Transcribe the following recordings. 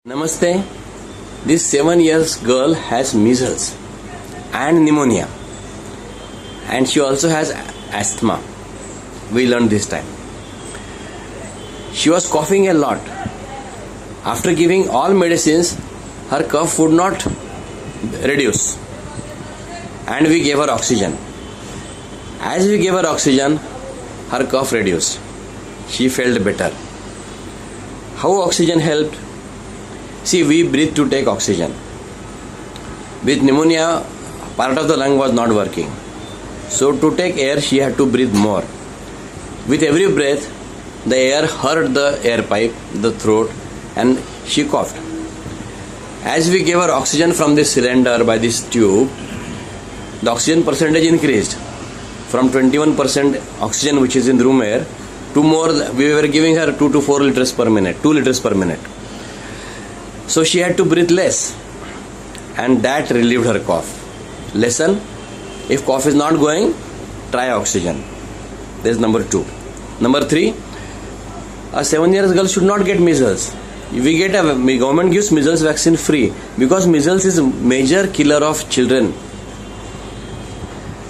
Namaste. This 7 years girl has measles and pneumonia, and she also has asthma. We learned this time. She was coughing a lot. After giving all medicines, her cough would not reduce, and we gave her oxygen. As we gave her oxygen, her cough reduced. She felt better. How oxygen helped? See, we breathe to take oxygen. With pneumonia, part of the lung was not working. So to take air, she had to breathe more. With every breath, the air hurt the air pipe, the throat, and she coughed. As we gave her oxygen from this cylinder by this tube, the oxygen percentage increased from 21% oxygen which is in room air to more. We were giving her 2 to 4 liters per minute, 2 liters per minute. So she had to breathe less, and that relieved her cough. Lesson: if cough is not going, try oxygen. This is number 2. Number 3, a 7-year girl should not get measles. Government gives measles vaccine free because measles is a major killer of children,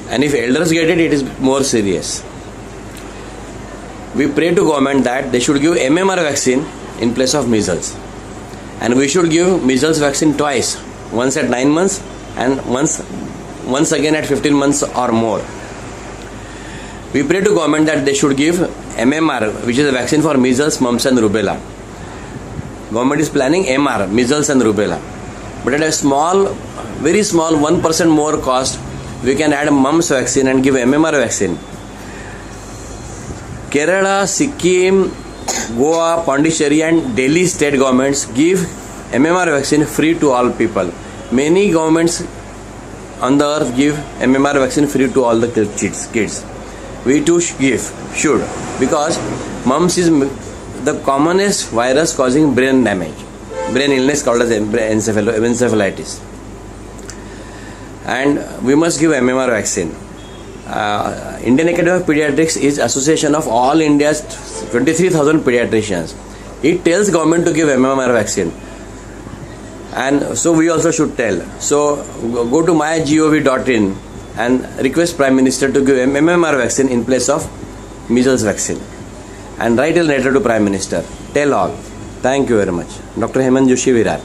and if elders get it, it is more serious. We pray to government that they should give MMR vaccine in place of measles. And we should give measles vaccine twice, once at 9 months and once again at 15 months or more. We pray to government that they should give MMR, which is a vaccine for measles, mumps and rubella. Government is planning MR, measles and rubella. But at a small, very small 1% more cost, we can add mumps vaccine and give MMR vaccine. Kerala, Sikkim, Goa, Pondicherry and Delhi state governments give MMR vaccine free to all people. Many governments on the earth give MMR vaccine free to all the kids. We too should, because mumps is the commonest virus causing brain damage, brain illness called as encephalitis. And we must give MMR vaccine. Indian Academy of Pediatrics is association of all India's 23,000 pediatricians. It tells government to give MMR vaccine, and so we also should tell. So go to mygov.in and request Prime Minister to give MMR vaccine in place of measles vaccine, and write a letter to Prime Minister. Tell all. Thank you very much. Dr. Hemant Joshi Virar.